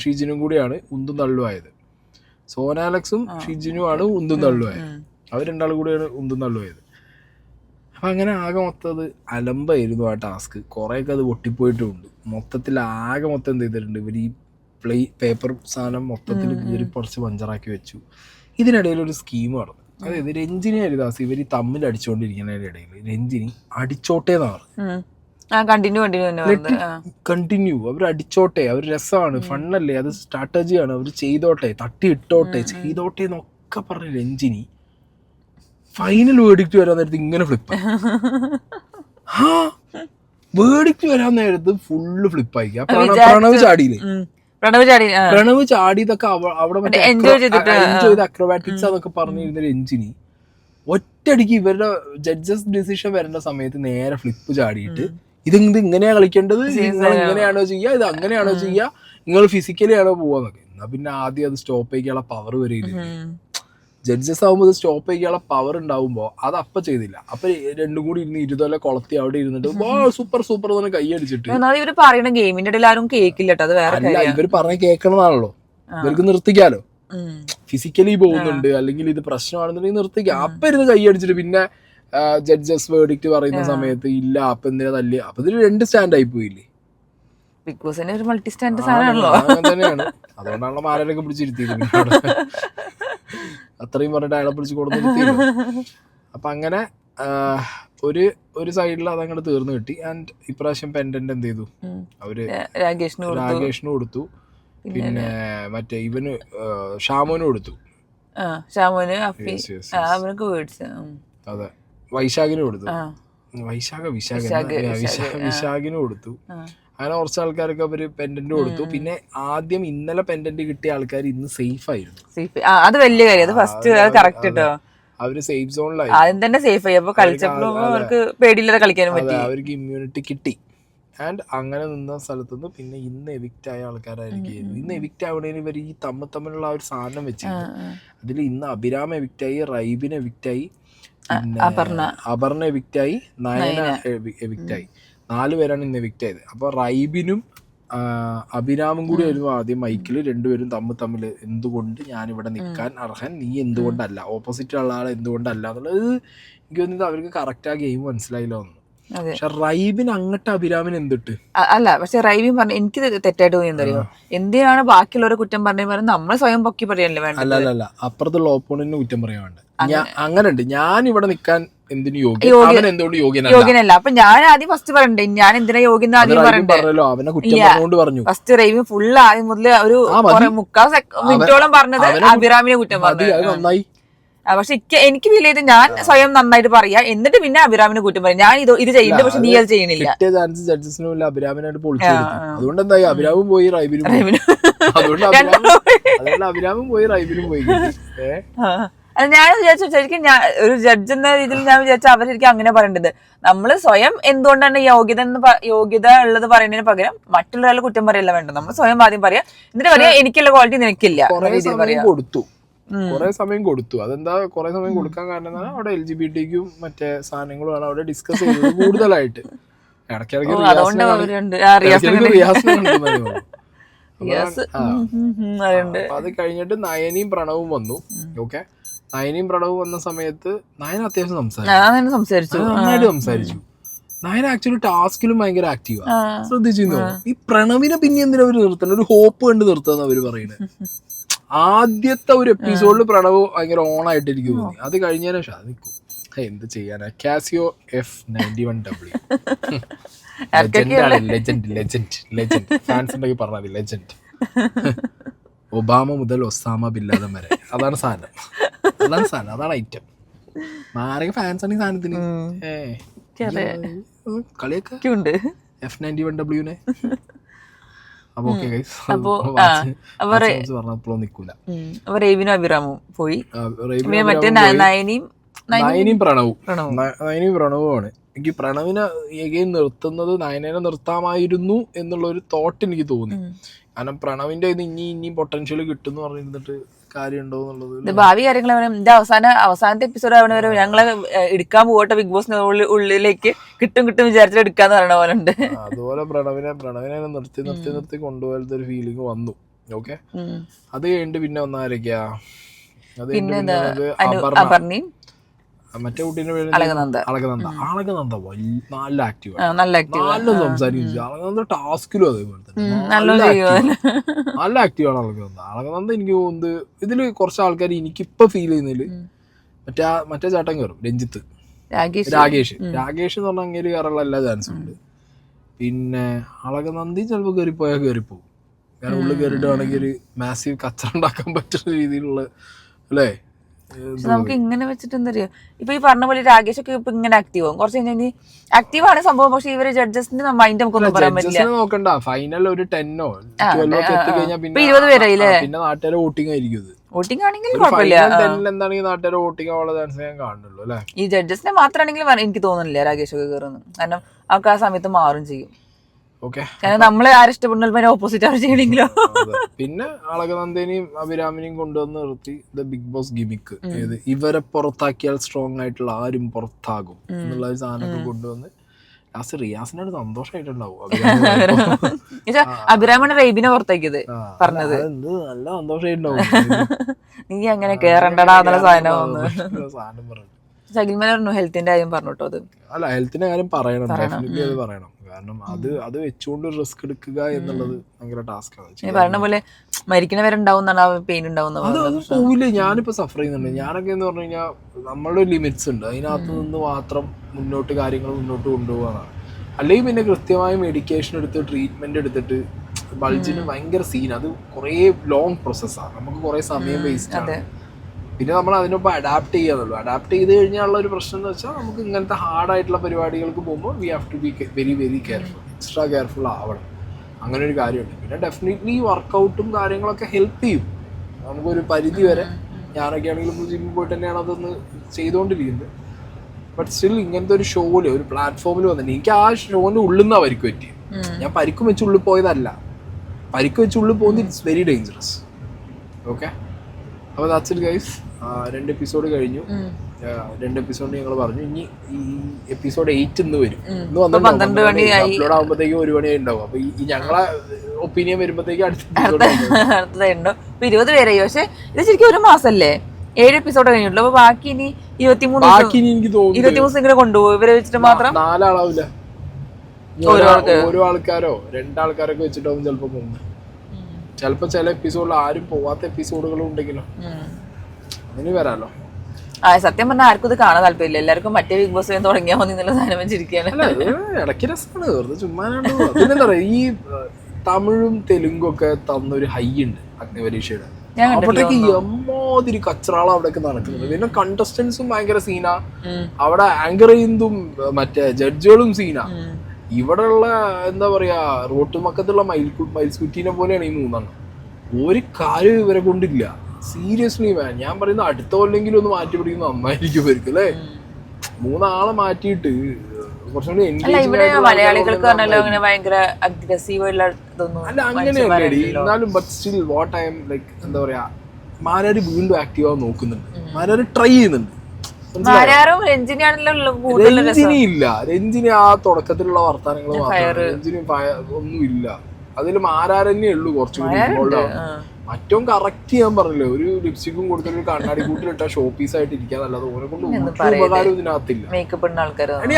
ഷിജിനും കൂടിയാണ് ഉന്തും തള്ളുമായത്. സോനാലക്സും ഷിജിനുമാണ് ഉന്തും തള്ളുമായത്. അവർ രണ്ടാളും കൂടിയാണ് ഉന്തും തള്ളുമായത്. അപ്പം അങ്ങനെ ആകെ മൊത്തം അലമ്പായിരുന്നു ആ ടാസ്ക്. കുറേയൊക്കെ അത് പൊട്ടിപ്പോയിട്ടുമുണ്ട്. മൊത്തത്തിൽ ആകെ മൊത്തം എന്ത് ചെയ്തിട്ടുണ്ട് ഇവർ ഈ പേപ്പർ സാധനം മൊത്തത്തിൽ കീറി കുറച്ച് പഞ്ചറാക്കി വെച്ചു. ഇതിനിടയിൽ ഒരു സ്കീം നടന്നു. അതായത് രഞ്ജിനി ഹരിദാസ് ഇവർ തമ്മിൽ അടിച്ചുകൊണ്ടിരിക്കുന്നതിന്റെ ഇടയിൽ രഞ്ജിനി അടിച്ചോട്ടേന്നാണ് കണ്ടിന്യൂ. അവർ അടിച്ചോട്ടെ, അവർ രസമാണ്, ഫണ്ണല്ലേ, അത് സ്ട്രാറ്റജിയാണ്, അവർ ചെയ്തോട്ടെ, തട്ടി ഇട്ടോട്ടെ, ചെയ്തോട്ടെ എന്നൊക്കെ പറഞ്ഞ രഞ്ജിനി ഫൈനൽ വേർഡിക്റ്റ് വരാൻ നേരത്ത് ഇങ്ങനെ ഫ്ലിപ്പ്. വേർഡിക്റ്റ് വരാൻ നേരത്ത് ഫുള്ള് ഫ്ലിപ്പായി. പ്രണവ് ചാടിയില്ലേ, പ്രണവ് ചാടിയതൊക്കെ അവിടെ മറ്റേ എൻജോയ് ചെയ്ത് അക്രോബാറ്റിക്സ് അതൊക്കെ പറഞ്ഞിരുന്ന രഞ്ജിനി ഒറ്റയടിക്ക് ഇവരുടെ ജഡ്ജസ് ഡിസിഷൻ വരേണ്ട സമയത്ത് നേരെ ഫ്ലിപ്പ് ചാടിയിട്ട് ഇത് ഇങ്ങനെയാ കളിക്കേണ്ടത്, നിങ്ങൾ ഇങ്ങനെയാണോ ചെയ്യുക, ഇത് അങ്ങനെയാണോ ചെയ്യുക, നിങ്ങൾ ഫിസിക്കലി ആണോ പോവാന്നൊക്കെ. എന്നാ പിന്നെ ആദ്യം അത് സ്റ്റോപ്പ് ചെയ്യാനുള്ള പവർ വരെയില്ല. ജഡ്ജസ് ആകുമ്പോൾ സ്റ്റോപ്പ് ചെയ്യാനുള്ള പവർ ഉണ്ടാവുമ്പോൾ അത് അപ്പം ചെയ്തില്ല. അപ്പൊ രണ്ടും കൂടി ഇരുന്ന് ഇരുതോലെ കൊളത്തി അവിടെ ഇരുന്നിട്ട് സൂപ്പർ സൂപ്പർ എന്ന് കൈ അടിച്ചിട്ട് ഇവര് പറയുന്ന ഗെയിമിന്റെ ഇടയിൽ ആരും കേക്കില്ല. അല്ല, ഇവര് പറഞ്ഞ കേൾക്കണതാണല്ലോ, ഇവർക്ക് നിർത്തിക്കാലോ. ഫിസിക്കലി പോകുന്നുണ്ട് അല്ലെങ്കിൽ ഇത് പ്രശ്നമാണെന്നുണ്ടെങ്കിൽ നിർത്തിക്കാം. അപ്പൊ ഇരുന്ന് കൈ അടിച്ചിട്ട് പിന്നെ ജഡ്ജസ് വേർഡിക്റ്റ് പറയുന്ന സമയത്ത് ഇല്ല അപ്പൊ എന്തിനാ തല്ലിയ. അപ്പൊ ഇതിൽ രണ്ട് സ്റ്റാൻഡ് ആയി പോയില്ലേ. ബിഗ് ബോസിന്റെ ഒരു മൾട്ടി സ്റ്റാൻഡ് സാധനമാണല്ലോ. അങ്ങനെ തന്നെയാണ്. അതുകൊണ്ടാണല്ലോ മാരൊക്കെ പിടിച്ചിരുത്തിയത്. അത്രയും പറഞ്ഞിട്ട് അയാളെ പിടിച്ച് കൊടുത്തിരുത്തിയല്ലോ. അപ്പൊ അങ്ങനെ ഒരു സൈഡിൽ അതങ്ങോട്ട് തീർന്നു കിട്ടി. ആൻഡ് ഇപ്രാവശ്യം പെൻഡന്റ് എന്ത് ചെയ്തു അവര് രാകേഷിന് കൊടുത്തു. പിന്നെ മറ്റേ ഇവന് ഷാമോന് കൊടുത്തു. അതെ, വൈശാഖിന് കൊടുത്തു. വിശാഖിന് കൊടുത്തു. അങ്ങനെ കുറച്ച് ആൾക്കാരൊക്കെ അവര് പെൻഡന്റ് കൊടുത്തു. പിന്നെ ആദ്യം ഇന്നലെ പെൻഡന്റ് കിട്ടിയ ആൾക്കാർ ഇന്ന് സേഫ് ആയിരുന്നു. അത് വലിയ കാര്യം. അത് ഫസ്റ്റ് കറക്റ്റ് കേട്ടോ. അവര് സേഫ് സോണിലായി, ആദ്യം തന്നെ സേഫ് ആയി. അപ്പൊ കളിച്ചപ്പോൾ അവർക്ക് പേടിയില്ലാതെ കളിക്കാനും പറ്റി. അവർക്ക് ഇമ്മ്യൂണിറ്റി കിട്ടി. ആൻഡ് അങ്ങനെ നിന്ന സ്ഥലത്തുനിന്ന് പിന്നെ ഇന്ന് എവിക്റ്റ് ആയ ആൾക്കാരായിരിക്കും. ഇന്ന് എവിക്റ്റ് ആവണേന് ഇവർ ഈ തമ്മിലുള്ള ആ ഒരു സാധനം വെച്ചിരുന്നു. അതിൽ ഇന്ന് അഭിരാം എവിക്റ്റായി, റൈബിൻ എവിക്റ്റായി, പിന്നെ അപർണ എവിക്റ്റായി, നയന എവിക്റ്റായി. 4 പേരാണ് ഇന്ന് എവിക്റ്റ് ആയത്. അപ്പൊ റൈബിനും അഭിരാമും കൂടി ആയിരുന്നു ആദ്യം മൈക്കിൽ രണ്ടുപേരും തമ്മിൽ എന്തുകൊണ്ട് ഞാനിവിടെ നിൽക്കാൻ അർഹൻ, നീ എന്തുകൊണ്ടല്ല, ഓപ്പോസിറ്റ് ഉള്ള ആൾ എന്തുകൊണ്ടല്ല എന്നുള്ളത് എനിക്ക് തോന്നുന്നത് അവർക്ക് കറക്റ്റ് ആ ഗെയിം മനസ്സിലായില്ല എന്ന്. പക്ഷെ റൈബിൻ അങ്ങോട്ട് അഭിരാമിന് എന്തിട്ട് അല്ല. പക്ഷെ റൈബിൻ പറഞ്ഞു എനിക്ക് തെറ്റായിട്ട് തോന്നി. എന്താ പറയുക, എന്തിനാണ് ബാക്കിയുള്ളവരെ കുറ്റം പറഞ്ഞു നമ്മൾ സ്വയം പൊക്കി പറയാനല്ലേ വേണ്ട. അല്ല അപ്പുറത്തുള്ള ഓപ്പോണന്റിന് കുറ്റം പറയാൻ വേണ്ട. അങ്ങനെ ഉണ്ട്, ഞാൻ ഇവിടെ നിൽക്കാൻ എന്തിനു യോഗ്യനല്ല. അപ്പൊ ഞാൻ ആദ്യം ഫസ്റ്റ് പറയണ്ടേ ഞാൻ എന്തിനാ യോഗ്യൻ ആദ്യം പറയണ്ടേ. ഫസ്റ്റ് റൈബിൻ ഫുള്ള് ആദ്യം മുതൽ ഒരു 3/4 മിനിറ്റോളം പറഞ്ഞത് അഭിരാമിനെ കുറ്റം പറഞ്ഞു. പക്ഷെ എനിക്ക് ഫീൽ ചെയ്ത് ഞാൻ സ്വയം നന്നായിട്ട് പറയാ, എന്നിട്ട് പിന്നെ അഭിരാമിനെ കുറ്റം പറയും. ഞാൻ ഇത് ചെയ്യുന്നുണ്ട് പക്ഷെ നീ അത് ചെയ്യണില്ല. അതുകൊണ്ട് എന്തായി അഭിരാമും പോയി റൈബിനും പോയി. ഞാൻ വിചാരിച്ചു ശരിക്കും ഞാൻ ഒരു ജഡ്ജ് എന്ന രീതിയിൽ ഞാൻ വിചാരിച്ചു അവർ ശരിക്കും അങ്ങനെ പറയേണ്ടത്. നമ്മള് സ്വയം എന്തുകൊണ്ടാണ് യോഗ്യത ഉള്ളത് പറയുന്നതിന് പകരം മറ്റുള്ളവരുടെ കുറ്റം പറയല്ല വേണ്ടത്. നമ്മൾ സ്വയം ആദ്യം പറയാം, എന്നിട്ട് പറയാം എനിക്കുള്ള ക്വാളിറ്റി നിനക്കില്ല. കുറെ സമയം കൊടുത്തു. അതെന്താ കുറെ സമയം കൊടുക്കാൻ കാരണം അവിടെ LGBTക്കും മറ്റേ സാധനങ്ങളുമാണ് അവിടെ ഡിസ്കസ് ചെയ്തത് കൂടുതലായിട്ട്. അത് കഴിഞ്ഞിട്ട് നയനിയും പ്രണവും വന്നു. ഓക്കെ, നയനിയും പ്രണവും വന്ന സമയത്ത് നയന അത്യാവശ്യം സംസാരിച്ചു, നന്നായിട്ട് സംസാരിച്ചു. നയന ആക്ച്വലി ടാസ്കിലും ഭയങ്കര ആക്റ്റീവാ. ശ്രദ്ധിച്ചിരുന്നോ? ഈ പ്രണവിനെ പിന്നെ എന്തിനാ അവര് നിർത്തുന്നത്? ഒരു ഹോപ്പ് കണ്ട് നിർത്താന്ന് അവര് പറയുന്നത്. ആദ്യത്തെ ഒരു എപ്പിസോഡിൽ പ്രണവ് ഭയങ്കര ഓണായിട്ട് എനിക്ക് തോന്നി. അത് കഴിഞ്ഞതിന് ശേഷം അത് എന്ത് ചെയ്യാനാ. കാസിയോ F91W ലെജൻഡ് ഫാൻസ് ഉണ്ടെങ്കിൽ പറഞ്ഞാൽ മതി. ലെജൻഡ്. ഒബാമ മുതൽ ഒസാമ ബില്ലാദൻ വരെ അതാണ് സാധനം. അതാണ് ഐറ്റം. മാരക ഫാൻസ് ആണ് ഈ സാധനത്തിന്. കളിയൊക്കെ ഉണ്ട് F91W. റൈബിനും അഭിരാമും പോയി. നയനിയും പ്രണവുമാണ്. എനിക്ക് പ്രണവിനെ എഗെയിൻ നിർത്തുന്നത് നയനേനെ നിർത്താമായിരുന്നു എന്നുള്ളൊരു തോട്ട് എനിക്ക് തോന്നി. കാരണം പ്രണവിന്റെ ഇത് ഇനി പൊട്ടൻഷ്യൽ കിട്ടും പറഞ്ഞിരുന്നിട്ട് കാര്യമുണ്ടോ എന്നുള്ളത്. ഭാവി കാര്യങ്ങൾ എന്റെ അവസാനത്തെ എപ്പിസോഡ് ആവണ വരെ ഞങ്ങളെ എടുക്കാൻ പോകട്ടെ ബിഗ് ബോസിന് ഉള്ളിലേക്ക് കിട്ടും വിചാരിച്ചിട്ട് എടുക്കാന്ന് പറയണ പോലെ ഉണ്ട്. അതുപോലെ പ്രണവിനെ നിർത്തി കൊണ്ടുപോലത്തെ ഒരു ഫീലിംഗ് വന്നു. ഓക്കെ, അത് കഴിഞ്ഞിട്ട് പിന്നെ വന്നാരൊക്കെയാ, അത് മറ്റേ കുട്ടീന്റെ പേര് അളകനന്ദ. നല്ല ആക്റ്റീവാണ്, നല്ല സംസാരിക്കും. അളകനന്ദ ടാസ്കിലും അതേപോലെ തന്നെ നല്ല ആക്റ്റീവാണ് അളകനന്ദ. എനിക്ക് തോന്നുന്നത് ഇതില് കുറച്ച് ആൾക്കാർ എനിക്കിപ്പോ ഫീൽ ചെയ്യുന്നതില് മറ്റേ ചാട്ടം കയറും, രഞ്ജിത്ത്, രാകേഷ് എന്ന് പറഞ്ഞാൽ അങ്ങനെ കയറുള്ള എല്ലാ ചാൻസും ഉണ്ട്. പിന്നെ അളകനന്ദി ചിലപ്പോ കയറിപ്പോകും. കാരണം ഉള്ളിൽ കയറിയിട്ട് വേണമെങ്കിൽ ഒരു മാസീവ് കച്ചറ ഉണ്ടാക്കാൻ പറ്റുന്ന രീതിയിലുള്ള അല്ലേ. നമുക്ക് ഇങ്ങനെ വെച്ചിട്ട് എന്താ പറയാ, ഇപ്പൊ ഈ പറഞ്ഞ പോലെ രാകേഷ് ഒക്കെ ഇപ്പൊ ഇങ്ങനെ ആക്റ്റീവ് ആവും. കുറച്ച് കഴിഞ്ഞാൽ ആക്റ്റീവാണ് സംഭവം, പക്ഷെ ഇവര് ജഡ്ജസിന്റെ മൈൻഡ് നമുക്കൊന്നും പറയാൻ പറ്റില്ല. നോക്കണ്ട, ഫൈനൽ ഒരു 10 or 12 എത്തിക്കഴിഞ്ഞാൽ പിന്നെ 20 പേരായില്ലേ, പിന്നെ നാട്ടുകാരെ വോട്ടിംഗ് ആയിരിക്കും. വോട്ടിംഗ് ആണെങ്കിൽ കുഴപ്പമില്ല, എന്താണെങ്കിൽ നാട്ടുകാരെ വോട്ടിംഗ് ആവാനുള്ള ചാൻസ് ഞാൻ കാണുന്നുള്ളൂ അല്ലെ. ഈ ജഡ്ജസിനെ മാത്രമാണെങ്കിൽ എനിക്ക് തോന്നുന്നില്ല രാകേഷ് ഒക്കെ കയറുന്നു. കാരണം അവർക്ക് ആ സമയത്ത് മാറും ചെയ്യും. കാരണം നമ്മളെ ആരിഷ്ടപ്പെടുന്ന ഓപ്പോസിറ്റ് ആരും ചെയ്യണെങ്കിലോ. പിന്നെ അളകനന്ദനെയും അഭിരാമിനെയും കൊണ്ടുവന്ന് നിർത്തി ദ ബിഗ് ബോസ് ഗിമിക്ക്, ഇവരെ പുറത്താക്കിയാൽ സ്ട്രോങ് ആയിട്ടുള്ള ആരും പുറത്താകും എന്നുള്ള ഒരു സാധനമൊക്കെ കൊണ്ടുവന്ന് ലാസ്റ്റ് റിയാസിനോട് സന്തോഷമായിട്ടുണ്ടാവും. അഭിരാമാണ് റെയ്ബിനെ പുറത്താക്കിയത് പറഞ്ഞത്, നല്ല സന്തോഷമായിട്ടുണ്ടാവും. നീ അങ്ങനെ കേറണ്ടടാ എന്നുള്ള സാധനം പറഞ്ഞു. സകിൽമാൻ പറഞ്ഞു ഹെൽത്തിന്റെ കാര്യം പറഞ്ഞോട്ടോ. അത് അല്ല, ഹെൽത്തിന്റെ കാര്യം പറയണം, ഡെഫിനറ്റ്ലി അത് പറയണം. കാരണം അത് വെച്ചുകൊണ്ട് റിസ്ക് എടുക്കുക എന്നുള്ളത് ഭയങ്കര ടാസ്ക്കാണ്. പറഞ്ഞ പോലെ മരിക്കണവരുണ്ടാവും, പെയിൻ ഉണ്ടാവും. അത് പോവില്ല. ഞാനിപ്പോ സഫർ ചെയ്യുന്നുണ്ട്. ഞാനൊക്കെ എന്ന് പറഞ്ഞു കഴിഞ്ഞാൽ നമ്മളുടെ ലിമിറ്റ്സ് ഉണ്ട്, അതിനകത്ത് നിന്ന് മാത്രം കാര്യങ്ങൾ മുന്നോട്ട് കൊണ്ടുപോകാനാണ്. അല്ലെങ്കിൽ പിന്നെ കൃത്യമായ മെഡിക്കേഷൻ എടുത്ത് ട്രീറ്റ്മെന്റ് എടുത്തിട്ട് ബൾജിന് ഭയങ്കര സീൻ, അത് കുറേ ലോങ് പ്രോസസ്സാണ്, നമുക്ക് കുറേ സമയം വേസ്റ്റ് ആണ്. പിന്നെ നമ്മൾ അതിനൊപ്പം അഡാപ്റ്റ് ചെയ്യാന്നുള്ളൂ. അഡാപ്റ്റ് ചെയ്ത് കഴിഞ്ഞാലുള്ള ഒരു പ്രശ്നം എന്ന് വെച്ചാൽ നമുക്ക് ഇങ്ങനത്തെ ഹാർഡായിട്ടുള്ള പരിപാടികൾക്ക് പോകുമ്പോൾ we have to be very careful, extra careful ആവണം. അങ്ങനെ ഒരു കാര്യമുണ്ട്. പിന്നെ ഡെഫിനറ്റ്ലി വർക്കൗട്ടും കാര്യങ്ങളൊക്കെ ഹെൽപ്പ് ചെയ്യും നമുക്കൊരു പരിധി വരെ. ഞാനൊക്കെ ആണെങ്കിലും ജിമ്മിൽ പോയിട്ട് തന്നെയാണ് അതൊന്ന് ചെയ്തുകൊണ്ടിരിക്കുന്നത്. ബട്ട് സ്റ്റിൽ ഇങ്ങനത്തെ ഒരു ഷോയില്, ഒരു പ്ലാറ്റ്ഫോമിൽ വന്നിട്ട് എനിക്ക് ആ ഷോന്റെ ഉള്ളിൽ നിന്നാണ് പരിക്ക് പറ്റിയത്. ഞാൻ പരിക്കും വെച്ച് ഉള്ളിൽ പോയതല്ല, പരിക്ക് വെച്ച് ഉള്ളിൽ പോകുന്നത് ഇറ്റ്സ് വെരി ഡേഞ്ചറസ്. ഓക്കെ, അപ്പോൾ ദാറ്റ്സ് ഇറ്റ് ഗൈസ്. 2 എപ്പിസോഡ് കഴിഞ്ഞു. 2 എപ്പിസോഡ് ഞങ്ങൾ പറഞ്ഞു. ഇനി ഈ എപ്പിസോഡ് 8 ഇന്ന് വരും. ഇന്ന് അപ്ലോഡ് ആകുമ്പോഴത്തേക്കും 1 മണിയായി ഉണ്ടാവും. അപ്പൊ ഈ ഞങ്ങളെ ഒപ്പീനിയൻ വരുമ്പോഴത്തേക്കും അടുത്തതുണ്ടോ 20 പേരായി. പക്ഷെ ഇത് ശരിക്കും 1 മാസല്ലേ, 7 എപ്പിസോഡ് കഴിഞ്ഞിട്ടുള്ളൂ. അപ്പൊ ബാക്കി ഇനി 23 എനിക്ക് തോന്നുന്നു 23 ഇങ്ങനെ കൊണ്ടുപോകും ഇവരെ വെച്ചിട്ട് മാത്രം. 4 ആളാവില്ല, ഓരോ ആൾക്കാരോ 2 ആൾക്കാരൊക്കെ വെച്ചിട്ടാവും ചിലപ്പോ പോകുന്നത്. ചിലപ്പോ ചില എപ്പിസോഡിൽ ആരും പോവാത്ത എപ്പിസോഡുകളും ഉണ്ടെങ്കിലോ അങ്ങനെ വരാലോ. സത്യം പറഞ്ഞാൽ ആർക്കും ഇത് കാണാൻ താല്പര്യമില്ല. എല്ലാവർക്കും മറ്റേ ബിഗ് ബോസ് തുടങ്ങിയാൽ മതി എന്നുള്ള സാധനം വെച്ചിരിക്കുകയാണ്. ഇടയ്ക്ക് രസമാണ്, വെറുതെ ചുമ്മാ. പിന്നെന്താ പറയാ, ഈ തമിഴും തെലുങ്കും ഒക്കെ തന്നൊരു ഹൈ ഉണ്ട് അഗ്നിപരീക്ഷയുടെ. അവിടേക്ക് എമ്മാതിരി കച്ചറാളാണ് അവിടെയൊക്കെ നടക്കുന്നത്. പിന്നെ കണ്ടസ്റ്റൻസും ഭയങ്കര സീനാ, അവിടെ ആങ്കർ ചെയ്യുന്നതും മറ്റേ ജഡ്ജുകളും സീനാ. ഇവിടെ ഉള്ള എന്താ പറയാ, റോട്ടുമക്കത്തുള്ള മൈൽസ്കുറ്റീനെ പോലെയാണ് ഈ 3 ഒരു കാര്യം ഇവരെ കൊണ്ടില്ല. സീരിയസ്ലി മാൻ, ഞാൻ പറയുന്ന അടുത്ത കൊല്ലെങ്കിലും ഒന്ന് മാറ്റി പിടിക്കുന്നത് നന്നായിരിക്കും ഇവർക്ക് അല്ലേ. 3 ആളെ മാറ്റിയിട്ട് കുറച്ചുകൂടി മലയാളികൾക്ക് അല്ല അങ്ങനെയല്ലേ. എന്നാലും but still what I M like എന്താ പറയാ, മാരാര് വീണ്ടും ആക്റ്റീവ് ആവാൻ നോക്കുന്നുണ്ട്, മാരാര് ട്രൈ ചെയ്യുന്നുണ്ട്. രഞ്ജിനി ആ തുടക്കത്തിലുള്ള വർത്താനങ്ങൾ മാത്രമാണ്. രഞ്ജിനി ഒന്നും ഇല്ല അതിൽ. മാരാരന്നെ ഉള്ളൂ കുറച്ചുകൂടി ഇൻവോൾവ് ആണ്. മറ്റവും കറക്റ്റ് ചെയ്യാൻ പറഞ്ഞില്ലേ, ഒരു ലിപ്സ്റ്റിക്കും കൊടുത്തിട്ട് കണ്ണാടി കൂട്ടിലിട്ട ഷോ പീസ് ആയിട്ട് ഇരിക്കാന്നല്ലാതെ ഓനെ കൊണ്ട് ഉപകാരം ഇതിനകത്തില്ല.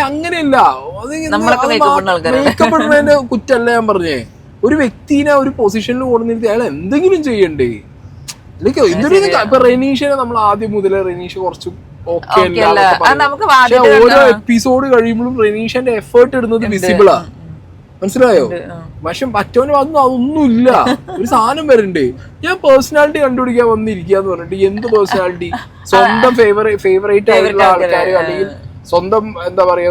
അങ്ങനെയല്ല, മേക്കപ്പ് ഇടുന്നതിന്റെ കുറ്റല്ല ഞാൻ പറഞ്ഞേ. ഒരു വ്യക്തിനെ ഒരു പൊസിഷനിൽ കൊണ്ടുവന്നിരുത്തി അയാൾ എന്തെങ്കിലും ചെയ്യണ്ടേ. ഇപ്പൊ റെനീഷിനെ നമ്മൾ ആദ്യം മുതലേ റെനീഷ് കുറച്ച് ഓക്കെ ഓരോ എപ്പിസോഡ് കഴിയുമ്പോഴും റെനീഷിന്റെ എഫേർട്ട് ഇടുന്നത് വിസിബിളാ, മനസ്സിലായോ. പക്ഷെ മറ്റവന് വന്നു അതൊന്നുമില്ല, ഒരു സാധനം വരണ്ടേ. ഞാൻ പേഴ്സണാലിറ്റി കണ്ടുപിടിക്കാൻ വന്നിരിക്കാന്ന് പറഞ്ഞിട്ട് എന്ത് പേഴ്സണാലിറ്റി? സ്വന്തം ഫേവറേറ്റ് ആയിട്ടുള്ള ആൾക്കാർ അല്ലെങ്കിൽ സ്വന്തം എന്താ പറയാ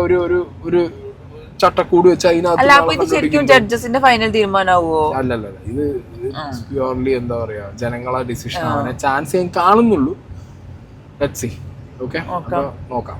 ഒരു ചട്ടക്കൂട് വെച്ച് അതിനകത്ത് അല്ലല്ല, ഇത് പ്യൂർലി എന്താ പറയാ ജനങ്ങളെ ഡിസിഷൻ ആവാൻ ചാൻസ് ഞാൻ കാണുന്നുള്ളൂ. Let's see. ഓക്കെ, നോക്കാം.